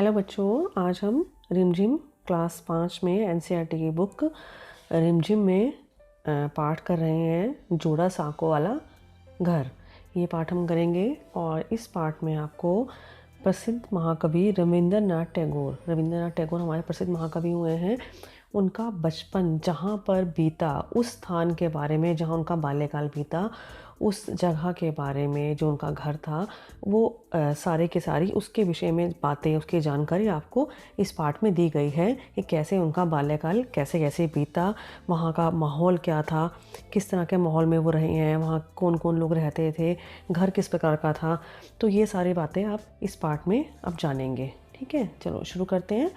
Hello बच्चों, आज हम रिमझिम क्लास 5 में एनसीईआरटी की बुक रिमझिम में पाठ कर रहे हैं जोड़ा साँकों वाला घर। ये पाठ हम करेंगे और इस पाठ में आपको प्रसिद्ध महाकवि रविंद्रनाथ टैगोर हमारे प्रसिद्ध महाकवि हुए हैं। उनका बचपन जहाँ पर बीता उस स्थान के बारे में, जहाँ उनका बाल्यकाल बीता उस जगह के बारे में, जो उनका घर था वो सारे के सारी उसके विषय में बातें, उसकी जानकारी आपको इस पाठ में दी गई है कि कैसे उनका बाल्यकाल कैसे कैसे बीता, वहाँ का माहौल क्या था, किस तरह के माहौल में वो रहे हैं, वहाँ कौन कौन लोग रहते थे, घर किस प्रकार का था। तो ये सारी बातें आप इस पाठ में अब जानेंगे। ठीक है, चलो शुरू करते हैं।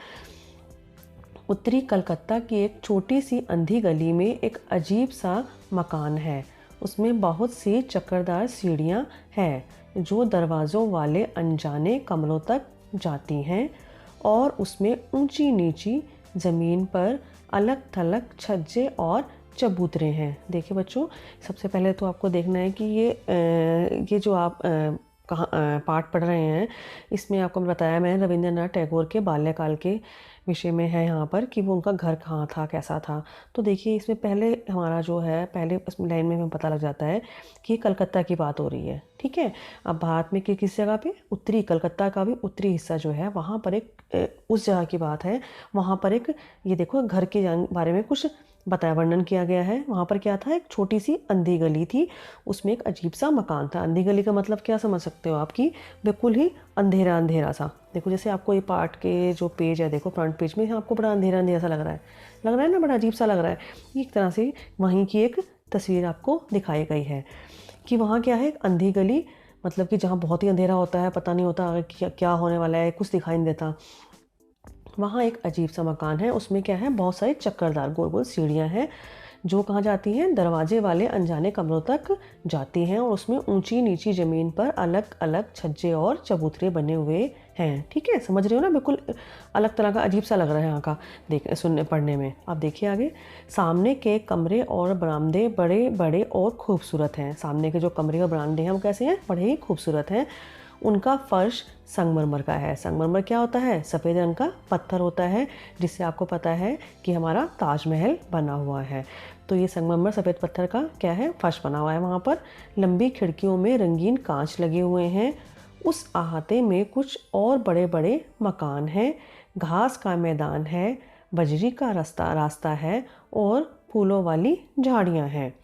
उत्तरी कलकत्ता की एक छोटी सी अंधी गली में एक अजीब सा मकान है। उसमें बहुत सी चक्करदार सीढ़ियाँ हैं जो दरवाज़ों वाले अनजाने कमरों तक जाती हैं और उसमें ऊंची नीची ज़मीन पर अलग थलग छज्जे और चबूतरे हैं। देखिए बच्चों, सबसे पहले तो आपको देखना है कि ये जो आप कहाँ पाठ पढ़ रहे हैं, इसमें आपको बताया मैंने रविंद्रनाथ टैगोर के बाल्यकाल के विषय में है यहाँ पर कि वो उनका घर कहाँ था, कैसा था। तो देखिए इसमें पहले हमारा जो है, पहले इस लाइन में हमें पता लग जाता है कि कलकत्ता की बात हो रही है। ठीक है, अब भारत में किस जगह पे, उत्तरी कलकत्ता का भी उत्तरी हिस्सा जो है वहाँ पर एक उस जगह की बात है। वहाँ पर एक, ये देखो, घर के बारे में कुछ बताया, वर्णन किया गया है। वहाँ पर क्या था, एक छोटी सी अंधी गली थी, उसमें एक अजीब सा मकान था। अंधी गली का मतलब क्या समझ सकते हो आपकी, बिल्कुल ही अंधेरा अंधेरा सा। देखो जैसे आपको ये पार्ट के जो पेज है, देखो फ्रंट पेज में आपको बड़ा अंधेरा अंधेरा सा लग रहा है ना, बड़ा अजीब सा लग रहा है। एक तरह से वहीं की एक तस्वीर आपको दिखाई गई है कि वहाँ क्या है, एक अंधी गली, मतलब कि जहाँ बहुत ही अंधेरा होता है, पता नहीं होता आगे क्या होने वाला है, कुछ दिखाई नहीं देता। वहाँ एक अजीब सा मकान है, उसमें क्या है, बहुत सारी चक्करदार गोल गोल सीढ़ियाँ हैं जो कहाँ जाती हैं, दरवाजे वाले अनजाने कमरों तक जाती हैं और उसमें ऊंची नीची ज़मीन पर अलग अलग छज्जे और चबूतरे बने हुए हैं। ठीक है, समझ रहे हो ना, बिल्कुल अलग तरह का अजीब सा लग रहा है यहाँ का देख सुनने पढ़ने में। आप देखिए आगे, सामने के कमरे और बरामदे बड़े बड़े और खूबसूरत हैं। सामने के जो कमरे और बरामदे हैं वो कैसे हैं, बड़े ही खूबसूरत हैं। उनका फर्श संगमरमर का है। संगमरमर क्या होता है, सफ़ेद रंग का पत्थर होता है, जिससे आपको पता है कि हमारा ताजमहल बना हुआ है। तो ये संगमरमर सफ़ेद पत्थर का क्या है, फर्श बना हुआ है। वहाँ पर लंबी खिड़कियों में रंगीन कांच लगे हुए हैं। उस अहाते में कुछ और बड़े बड़े मकान हैं। घास का मैदान है, बजरी का रास्ता है और फूलों वाली झाड़ियाँ हैं।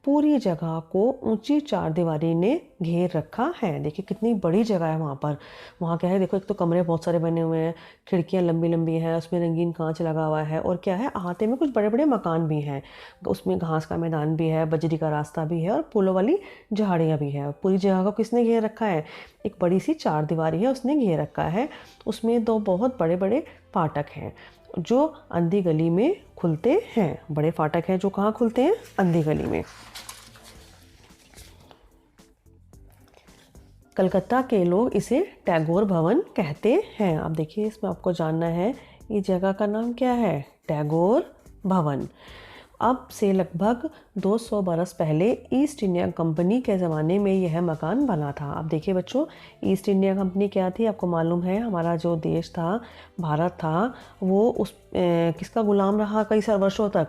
पूरी जगह को ऊंची चारदीवारी ने घेर रखा है। देखिए कितनी बड़ी जगह है वहाँ पर। वहाँ क्या है, देखो, एक तो कमरे बहुत सारे बने हुए हैं, खिड़कियाँ लंबी लंबी हैं, उसमें रंगीन कांच लगा हुआ है, और क्या है, अहाते में कुछ बड़े बड़े मकान भी हैं। उसमें घास का मैदान भी है, बजरी का रास्ता भी है और फूलों वाली झाड़ियाँ भी है। पूरी जगह को किसने घेर रखा है, एक बड़ी सी चारदीवारी है, उसने घेर रखा है। उसमें दो बहुत बड़े बड़े फाटक हैं जो अंधी गली में खुलते हैं। बड़े फाटक हैं जो कहाँ खुलते हैं, अंधी गली में। कलकत्ता के लोग इसे टैगोर भवन कहते हैं। अब देखिए इसमें आपको जानना है ये जगह का नाम क्या है, टैगोर भवन। अब से लगभग 200 बरस पहले ईस्ट इंडिया कंपनी के ज़माने में यह मकान बना था। अब देखिए बच्चों, ईस्ट इंडिया कंपनी क्या थी, आपको मालूम है, हमारा जो देश था, भारत था, वो किसका गुलाम रहा कई सारे वर्षों तक,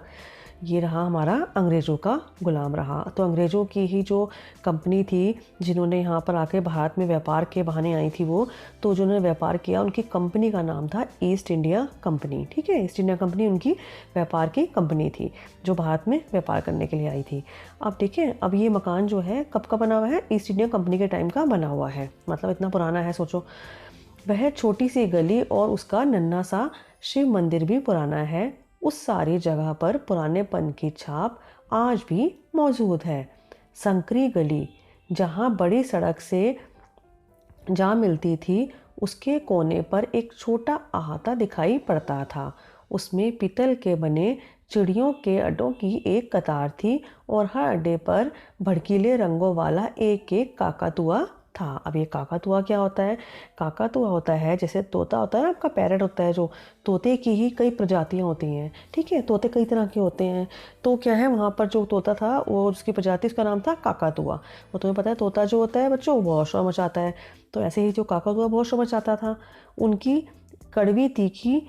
ये रहा हमारा अंग्रेज़ों का गुलाम रहा। तो अंग्रेज़ों की ही जो कंपनी थी, जिन्होंने यहाँ पर आके भारत में व्यापार के बहाने आई थी वो, तो जिन्होंने व्यापार किया उनकी कंपनी का नाम था ईस्ट इंडिया कंपनी। ठीक है, ईस्ट इंडिया कंपनी उनकी व्यापार की कंपनी थी जो भारत में व्यापार करने के लिए आई थी। अब देखिए, अब ये मकान जो है कब का बना हुआ है, ईस्ट इंडिया कंपनी के टाइम का बना हुआ है, मतलब इतना पुराना है, सोचो। वह छोटी सी गली और उसका नन्हा सा शिव मंदिर भी पुराना है। उस सारी जगह पर पुरानेपन की छाप आज भी मौजूद है। संकरी गली, जहाँ बड़ी सड़क से जा मिलती थी, उसके कोने पर एक छोटा अहाता दिखाई पड़ता था। उसमें पीतल के बने चिड़ियों के अड्डों की एक कतार थी और हर अड्डे पर भड़कीले रंगों वाला एक एक काकातुआ था। अब ये काकातुआ क्या होता है, काकातुआ होता है जैसे तोता होता है ना, आपका पैरट होता है, जो तोते की ही कई प्रजातियां होती हैं। ठीक है, तोते कई तरह के होते हैं। तो क्या है, वहाँ पर जो तोता था वो, उसकी प्रजाति, उसका नाम था काकातुआ। वो तुम्हें पता है, तोता जो होता है बच्चों, वो बहुत शोर मचाता है। तो ऐसे ही जो काकातुआ बहुत शोर मचाता था, उनकी कड़वी तीखी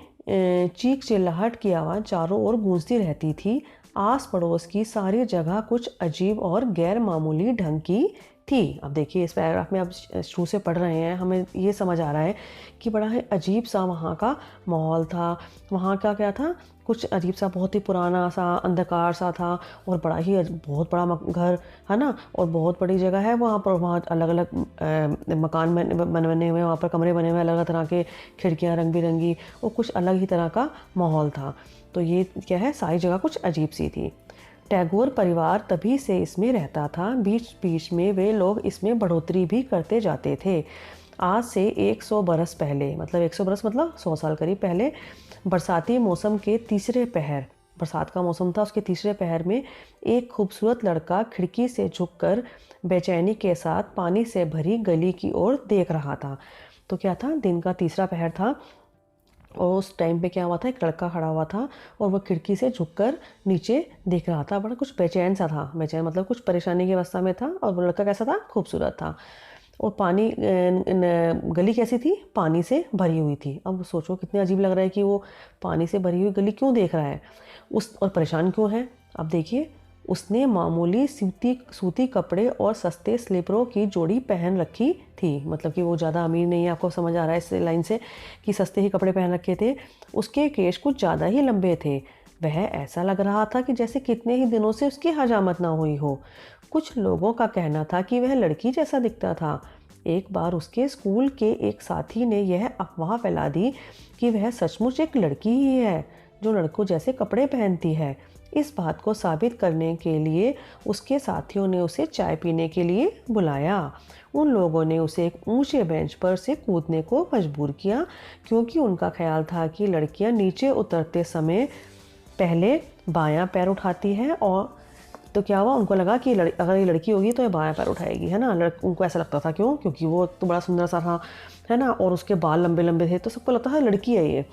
चीख चिल्लाहट की आवाज़ चारों ओर गूंजती रहती थी। आस पड़ोस की सारी जगह कुछ अजीब और गैर मामूली ढंग की थी। अब देखिए इस पैराग्राफ में आप शुरू से पढ़ रहे हैं, हमें ये समझ आ रहा है कि बड़ा ही अजीब सा वहाँ का माहौल था। वहाँ का क्या था, कुछ अजीब सा, बहुत ही पुराना सा, अंधकार सा था, और बड़ा ही बहुत बड़ा घर है ना, और बहुत बड़ी जगह है वहाँ पर। वहाँ अलग अलग मकान बने हुए, वहाँ पर कमरे बने हुए अलग अलग तरह के, खिड़कियाँ रंग बिरंगी, और कुछ अलग ही तरह का माहौल था। तो ये क्या है, सारी जगह कुछ अजीब सी थी। टैगोर परिवार तभी से इसमें रहता था। बीच बीच में वे लोग इसमें बढ़ोतरी भी करते जाते थे। आज से 100 बरस पहले, मतलब 100 बरस मतलब 100 साल करीब पहले, बरसाती मौसम के तीसरे पहर, बरसात का मौसम था, उसके तीसरे पहर में एक खूबसूरत लड़का खिड़की से झुककर बेचैनी के साथ पानी से भरी गली की ओर देख रहा था। तो क्या था, दिन का तीसरा पहर था, और उस टाइम पे क्या हुआ था, एक लड़का खड़ा हुआ था और वह खिड़की से झुककर नीचे देख रहा था। बड़ा कुछ बेचैन सा था, बेचैन मतलब कुछ परेशानी की अवस्था में था। और वो लड़का कैसा था, खूबसूरत था। और पानी, गली कैसी थी, पानी से भरी हुई थी। अब सोचो कितने अजीब लग रहा है कि वो पानी से भरी हुई गली क्यों देख रहा है और परेशान क्यों है। अब देखिए, उसने मामूली सूती कपड़े और सस्ते स्लीपरों की जोड़ी पहन रखी थी। मतलब कि वो ज़्यादा अमीर नहीं है, आपको समझ आ रहा है इस लाइन से कि सस्ते ही कपड़े पहन रखे थे। उसके केश कुछ ज़्यादा ही लंबे थे। वह ऐसा लग रहा था कि जैसे कितने ही दिनों से उसकी हजामत ना हुई हो। कुछ लोगों का कहना था कि वह लड़की जैसा दिखता था। एक बार उसके स्कूल के एक साथी ने यह अफवाह फैला दी कि वह सचमुच एक लड़की ही है जो लड़कों जैसे कपड़े पहनती है। इस बात को साबित करने के लिए उसके साथियों ने उसे चाय पीने के लिए बुलाया। उन लोगों ने उसे एक ऊंचे बेंच पर से कूदने को मजबूर किया, क्योंकि उनका ख्याल था कि लड़कियां नीचे उतरते समय पहले बायां पैर उठाती है। और तो क्या हुआ, उनको लगा कि अगर ये लड़की होगी तो ये बायां पैर उठाएगी, है ना। उनको ऐसा लगता था, क्यों, क्योंकि वो तो बड़ा सुंदर सा था, है ना, और उसके बाल लंबे लंबे थे, तो सबको लगता था लड़की है ये।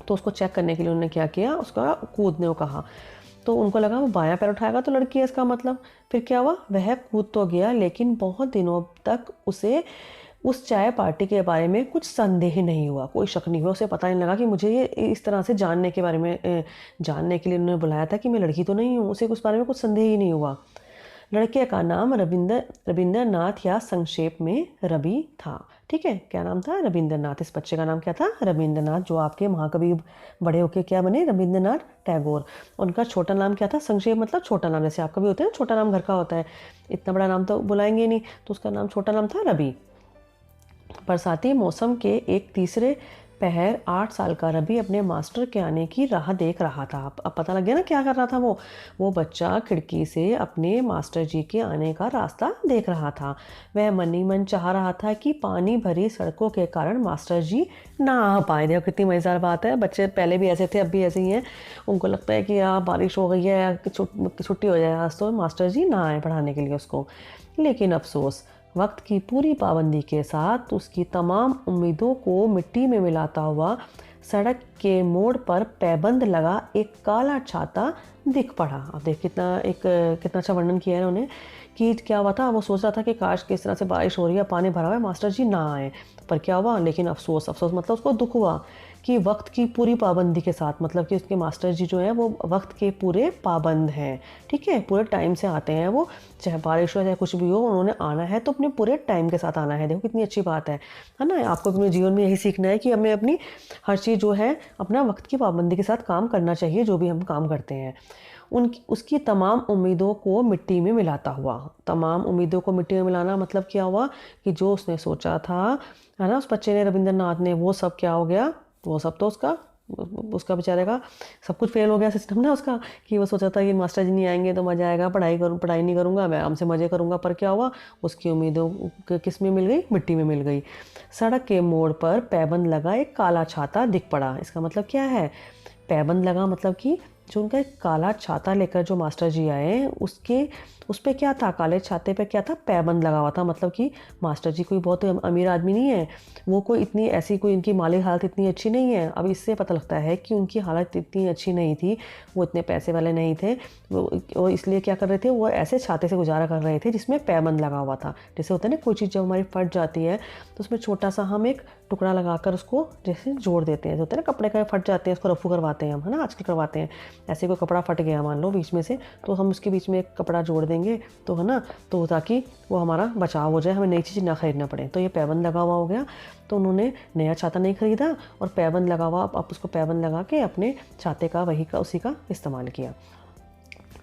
तो उसको चेक करने के लिए उन्होंने क्या किया, उसका कूदने को कहा। तो उनको लगा वो बायां पैर उठाएगा तो लड़की है इसका मतलब। फिर क्या हुआ, वह कूद तो गया, लेकिन बहुत दिनों तक उसे उस चाय पार्टी के बारे में कुछ संदेह ही नहीं हुआ, कोई शक नहीं हुआ। उसे पता नहीं लगा कि मुझे ये इस तरह से जानने के बारे में, जानने के लिए उन्होंने बुलाया था कि मैं लड़की तो नहीं हूँ। उसे उस बारे में कुछ संदेह ही नहीं हुआ। लड़के का नाम रविंद्रनाथ या संक्षेप में रवि था। ठीक है, क्या नाम था, रविंद्रनाथ। इस बच्चे का नाम क्या था, रविंद्रनाथ, जो आपके महाकवि बड़े होके क्या बने, रविंद्रनाथ टैगोर। उनका छोटा नाम क्या था, संक्षेप मतलब छोटा नाम, जैसे आपका भी होता है ना, छोटा नाम घर का होता है, इतना बड़ा नाम तो बुलाएंगे नहीं, तो उसका नाम छोटा नाम था रवि। बरसाती मौसम के एक तीसरे पहर 8 साल का रवि अपने मास्टर के आने की राह देख रहा था। अब पता लग गया ना क्या कर रहा था वो बच्चा खिड़की से अपने मास्टर जी के आने का रास्ता देख रहा था। वह मन ही मन चाह रहा था कि पानी भरी सड़कों के कारण मास्टर जी ना आ पाए। देखो कितनी मज़ेदार बात है, बच्चे पहले भी ऐसे थे, अब भी ऐसे ही हैं। उनको लगता है कि यार बारिश हो गई है, छुट्टी हो जाए आज, तो मास्टर जी ना आए पढ़ाने के लिए उसको। लेकिन अफसोस, वक्त की पूरी पाबंदी के साथ उसकी तमाम उम्मीदों को मिट्टी में मिलाता हुआ सड़क के मोड़ पर पैबंद लगा एक काला छाता दिख पड़ा। अब देख कितना अच्छा वर्णन किया है उन्होंने कि क्या हुआ था। वो सोच रहा था कि काश किस तरह से बारिश हो रही है, पानी भरा हुआ है, मास्टर जी ना आए। पर क्या हुआ, लेकिन अफसोस मतलब उसको दुख हुआ कि वक्त की पूरी पाबंदी के साथ, मतलब कि उसके मास्टर जी जो हैं वो वक्त के पूरे पाबंद हैं। ठीक है, पूरे टाइम से आते हैं वो, चाहे बारिश हो चाहे कुछ भी हो, उन्होंने आना है तो अपने पूरे टाइम के साथ आना है। देखो कितनी अच्छी बात है ना। आपको अपने जीवन में यही सीखना है कि हमें अपनी हर चीज़ जो है अपना वक्त की पाबंदी के साथ काम करना चाहिए, जो भी हम काम करते हैं। उसकी तमाम उम्मीदों को मिट्टी में मिलाता हुआ, तमाम उम्मीदों को मिट्टी में मिलाना मतलब क्या हुआ कि जो उसने सोचा था, है ना, उस बच्चे ने, रविंद्रनाथ ने, वो सब क्या हो गया, वो सब तो उसका बेचारे का सब कुछ फेल हो गया सिस्टम ना उसका। कि वो सोचा था कि मास्टर जी नहीं आएंगे तो मज़ा आएगा, पढ़ाई नहीं करूँगा, मैं आराम से मज़े करूँगा। पर क्या हुआ, उसकी उम्मीदों किस में मिल गई, मिट्टी में मिल गई। सड़क के मोड़ पर पैबंद लगा एक काला छाता दिख पड़ा। इसका मतलब क्या है, पैबंद लगा मतलब कि जो उनका एक काला छाता लेकर जो मास्टर जी आए, उस पे क्या था, काले छाते पे क्या था, पैबंद लगा हुआ था। मतलब कि मास्टर जी कोई बहुत अमीर आदमी नहीं है, वो कोई इतनी ऐसी कोई इनकी माली हालत इतनी अच्छी नहीं है। अब इससे पता लगता है कि उनकी हालत इतनी अच्छी नहीं थी, वो इतने पैसे वाले नहीं थे, वो इसलिए क्या कर रहे थे, वो ऐसे छाते से गुजारा कर रहे थे जिसमें पैबंद लगा हुआ था। जैसे होता है ना, कोई चीज़ जब हमारी फट जाती है तो उसमें छोटा सा हम एक टुकड़ा लगाकर उसको जैसे जोड़ देते हैं, जो होता है ना, कपड़े का फट जाते हैं उसको रफू करवाते हैं हम, है ना, आजकल करवाते हैं। ऐसे कोई कपड़ा फट गया मान लो बीच में से, तो हम उसके बीच में एक कपड़ा जोड़ देंगे, तो है ना, तो ताकि वो हमारा बचाव हो जाए, हमें नई चीज़ ना खरीदना पड़े। तो ये पैबंद लगा हुआ हो गया, तो उन्होंने नया छाता नहीं खरीदा और पैबंद लगा हुआ, आप उसको पैबंद लगा के अपने छाते का उसी का इस्तेमाल किया।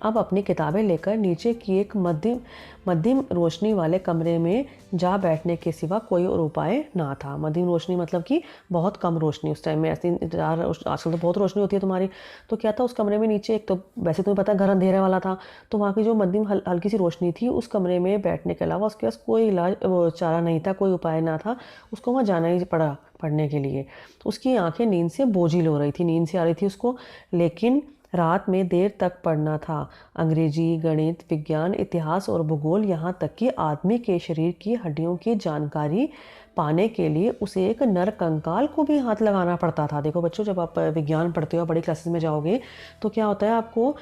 अब अपनी किताबें लेकर नीचे की एक मध्यम रोशनी वाले कमरे में जा बैठने के सिवा कोई और उपाय ना था। मध्यम रोशनी मतलब कि बहुत कम रोशनी, उस टाइम में ऐसी आजकल तो बहुत रोशनी होती है तुम्हारी। तो क्या था, उस कमरे में नीचे एक तो वैसे तुम्हें पता है घर अंधेरे वाला था, तो वहाँ की जो मध्यम हल्की सी रोशनी थी, उस कमरे में बैठने के अलावा उसके पास कोई चारा नहीं था, कोई उपाय ना था, उसको वहाँ जाना ही पड़ा पढ़ने के लिए। उसकी आंखें नींद से बोझिल हो रही थी, नींद से आ रही थी उसको, लेकिन रात में देर तक पढ़ना था। अंग्रेजी, गणित, विज्ञान, इतिहास और भूगोल, यहाँ तक कि आदमी के शरीर की हड्डियों की जानकारी पाने के लिए उसे एक नर कंकाल को भी हाथ लगाना पड़ता था। देखो बच्चों, जब आप विज्ञान पढ़ते हो, बड़ी क्लासेस में जाओगे, तो क्या होता है, आपको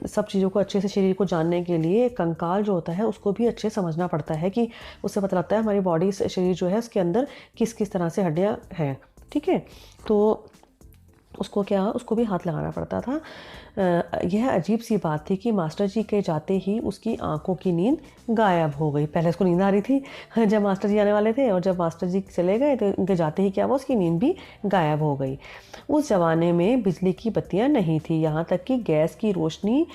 सब चीज़ों को अच्छे से, शरीर को जानने के लिए कंकाल जो होता है उसको भी अच्छे समझना पड़ता है, कि उससे पता लगता है हमारी बॉडी, शरीर जो है उसके अंदर किस किस तरह से हड्डियाँ हैं। ठीक है, तो उसको भी हाथ लगाना पड़ता था। यह अजीब सी बात थी कि मास्टर जी के जाते ही उसकी आंखों की नींद गायब हो गई। पहले उसको नींद आ रही थी जब मास्टर जी आने वाले थे, और जब मास्टर जी चले गए तो उनके जाते ही क्या हुआ, उसकी नींद भी गायब हो गई। उस ज़माने में बिजली की बत्तियां नहीं थी, यहाँ तक कि गैस की रोशनी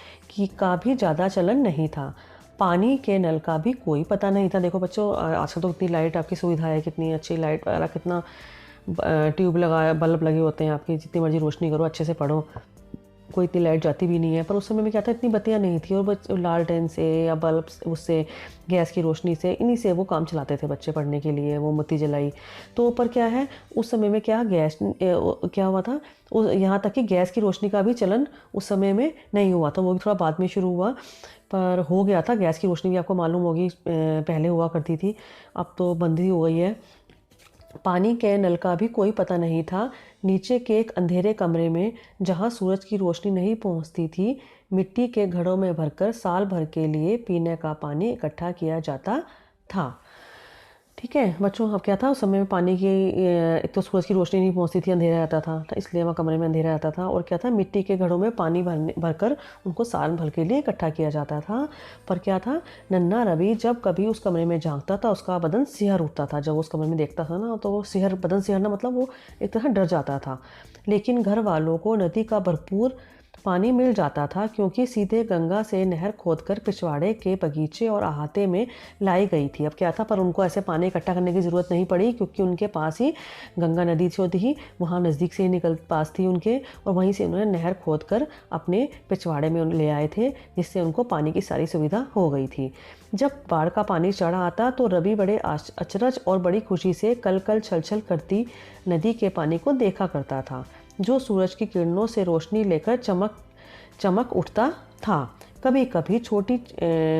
का भी ज़्यादा चलन नहीं था। पानी के नल का भी कोई पता नहीं था। देखो बच्चों, आजकल तो इतनी लाइट आपकी सुविधा है, कितनी अच्छी लाइट वाला, कितना ट्यूब लगाया, बल्ब लगे होते हैं आपकी, जितनी मर्जी रोशनी करो, अच्छे से पढ़ो, कोई इतनी लाइट जाती भी नहीं है। पर उस समय में क्या था, इतनी बत्तियां नहीं थी, और बच्चे लालटेन से या बल्ब उससे, गैस की रोशनी से, इन्हीं से वो काम चलाते थे बच्चे पढ़ने के लिए, वो मोमबत्ती जलाई। तो पर क्या है, उस समय में क्या गैस क्या हुआ था, यहाँ तक कि गैस की रोशनी का भी चलन उस समय में नहीं हुआ था, वो भी थोड़ा बाद में शुरू हुआ, पर हो गया था। गैस की रोशनी भी आपको मालूम होगी पहले हुआ करती थी, अब तो बंद ही हो गई है। पानी के नल का भी कोई पता नहीं था। नीचे के एक अंधेरे कमरे में, जहां सूरज की रोशनी नहीं पहुंचती थी, मिट्टी के घड़ों में भरकर साल भर के लिए पीने का पानी इकट्ठा किया जाता था। ठीक है बच्चों, अब क्या था, उस समय में पानी की एक तो सूरज की रोशनी नहीं पहुंचती थी, अंधेरा रहता था, तो इसलिए वहाँ कमरे में अंधेरा रहता था। और क्या था, मिट्टी के घड़ों में पानी भरकर उनको साल भर के लिए इकट्ठा किया जाता था। पर क्या था, नन्हा रवि जब कभी उस कमरे में झांकता था, उसका बदन सिहर उठता था। जब उस कमरे में देखता था ना, तो वो बदन सिहरना मतलब वो एक तरह डर जाता था। लेकिन घर वालों को नदी का भरपूर पानी मिल जाता था, क्योंकि सीधे गंगा से नहर खोदकर पिछवाड़े के बगीचे और अहाते में लाई गई थी। अब क्या था, पर उनको ऐसे पानी इकट्ठा करने की ज़रूरत नहीं पड़ी, क्योंकि उनके पास ही गंगा नदी जो थी, वहाँ नज़दीक से ही निकल पास थी उनके, और वहीं से उन्होंने नहर खोदकर अपने पिछवाड़े में ले आए थे, जिससे उनको पानी की सारी सुविधा हो गई थी। जब बाढ़ का पानी चढ़ आता तो रवि बड़े अचरज और बड़ी खुशी से कल कल छल छल करती नदी के पानी को देखा करता था, जो सूरज की किरणों से रोशनी लेकर चमक उठता था। कभी कभी छोटी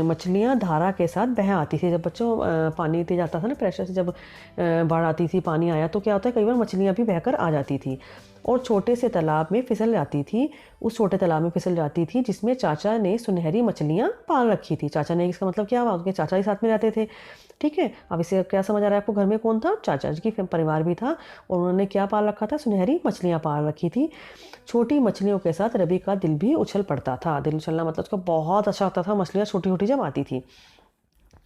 मछलियाँ धारा के साथ बह आती थी। जब बच्चों पानी तेज आता था ना, प्रेशर से जब बाढ़ आती थी, पानी आया, तो क्या होता है, कई बार मछलियाँ भी बहकर आ जाती थी और छोटे से तालाब में फिसल जाती थी। उस छोटे तालाब में फिसल जाती थी जिसमें चाचा ने सुनहरी मछलियाँ पाल रखी थी। चाचा ने, इसका मतलब क्या हुआ, उनके चाचा ही साथ में रहते थे। ठीक है, अब इससे क्या समझ आ रहा है आपको, घर में कौन था, चाचा जी की परिवार भी था, और उन्होंने क्या पाल रखा था, सुनहरी मछलियाँ पाल रखी थी। छोटी मछलियों के साथ रवि का दिल भी उछल पड़ता था। दिल उछलना मतलब उसको बहुत अच्छा लगता था, मछलियाँ छोटी छोटी जब आती थी।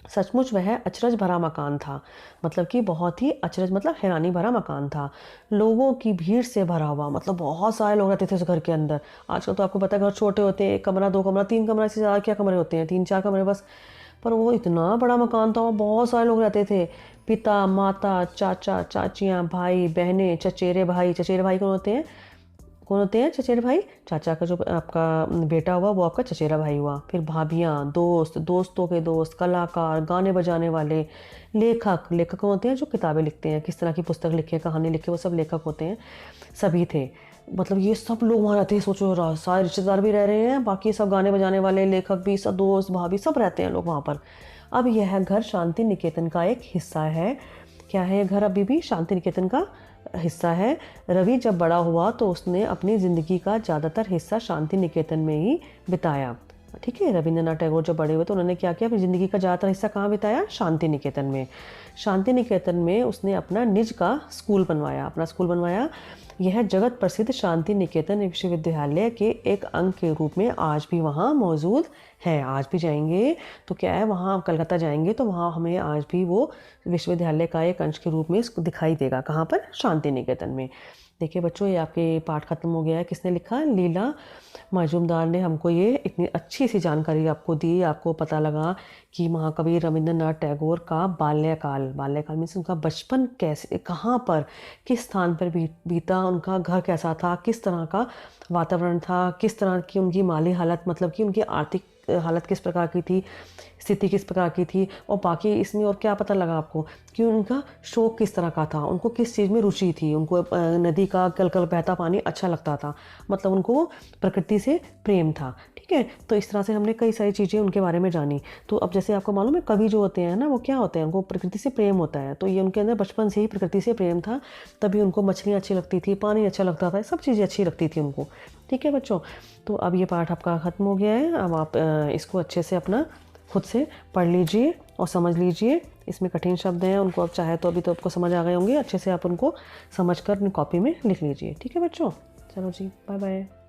सचमुच वह अचरज भरा मकान था, मतलब कि बहुत ही अचरज मतलब हैरानी भरा मकान था। लोगों की भीड़ से भरा हुआ, मतलब बहुत सारे लोग रहते थे उस घर के अंदर। आजकल तो आपको पता है घर छोटे होते हैं, एक कमरा, दो कमरा, तीन कमरा से ज़्यादा क्या कमरे होते हैं, तीन चार कमरे बस। पर वो इतना बड़ा मकान था, वहाँ बहुत सारे लोग रहते थे, पिता, माता, चाचा, चाचियाँ, भाई, बहनें, चचेरे भाई कौन होते हैं, कौन होते हैं चचेरे भाई? चाचा का जो आपका बेटा हुआ वो आपका चचेरा भाई हुआ। फिर भाभियाँ, दोस्त, दोस्तों के दोस्त, कलाकार, गाने बजाने वाले, लेखक। लेखक कौन होते हैं? जो किताबें लिखते हैं, किस तरह की पुस्तक लिखे, कहानी लिखे, वो सब लेखक होते हैं। सभी थे, मतलब ये सब लोग वहाँ रहते हैं। सोचो सारे रिश्तेदार भी रह रहे हैं, बाकी सब गाने बजाने वाले, लेखक भी, सब दोस्त, भाभी, सब रहते हैं लोग वहाँ पर। अब यह घर शांति निकेतन का एक हिस्सा है। क्या है ये घर? अभी भी शांति निकेतन का हिस्सा है। रवि जब बड़ा हुआ तो उसने अपनी ज़िंदगी का ज़्यादातर हिस्सा शांति निकेतन में ही बिताया। ठीक है, रविंद्रनाथ टैगोर जब बड़े हुए तो उन्होंने क्या किया? अपनी ज़िंदगी का ज़्यादातर हिस्सा कहाँ बिताया? शांति निकेतन में। शांति निकेतन में उसने अपना निज का स्कूल बनवाया, अपना स्कूल बनवाया। यह जगत प्रसिद्ध शांति निकेतन विश्वविद्यालय के एक अंग के रूप में आज भी वहाँ मौजूद है। आज भी जाएंगे तो क्या है, वहाँ कलकत्ता जाएंगे तो वहाँ हमें आज भी वो विश्वविद्यालय का एक अंश के रूप में इसको दिखाई देगा। कहाँ पर? शांति निकेतन में। देखिए बच्चों, ये आपके पाठ खत्म हो गया है। किसने लिखा? लीला मजूमदार ने हमको ये इतनी अच्छी सी जानकारी आपको दी। आपको पता लगा कि महाकवि रविंद्रनाथ टैगोर का बाल्यकाल मीन्स उनका बचपन कैसे, कहाँ पर, किस स्थान पर बीता, उनका घर कैसा था, किस तरह का वातावरण था, किस तरह की उनकी माली हालत, मतलब कि उनकी आर्थिक हालत किस प्रकार की थी, स्थिति किस प्रकार की थी। और बाकी इसमें और क्या पता लगा आपको कि उनका शौक किस तरह का था, उनको किस चीज़ में रुचि थी। उनको नदी का कल कल बहता पानी अच्छा लगता था, मतलब उनको प्रकृति से प्रेम था। ठीक है, तो इस तरह से हमने कई सारी चीज़ें उनके बारे में जानी। तो अब जैसे आपको मालूम है कवि जो होते हैं ना, वो क्या होते हैं? उनको प्रकृति से प्रेम होता है। तो ये उनके अंदर बचपन से ही प्रकृति से प्रेम था, तभी उनको मछलियाँ अच्छी लगती थी, पानी अच्छा लगता था, सब चीज़ें अच्छी लगती थी उनको। ठीक है बच्चों, तो अब ये पाठ आपका ख़त्म हो गया है। अब आप इसको अच्छे से अपना खुद से पढ़ लीजिए और समझ लीजिए। इसमें कठिन शब्द हैं, उनको आप चाहे तो अभी तो आपको समझ आ गए होंगे। अच्छे से आप उनको समझ कर अपनी कॉपी में लिख लीजिए। ठीक है बच्चों, चलो जी, बाय बाय।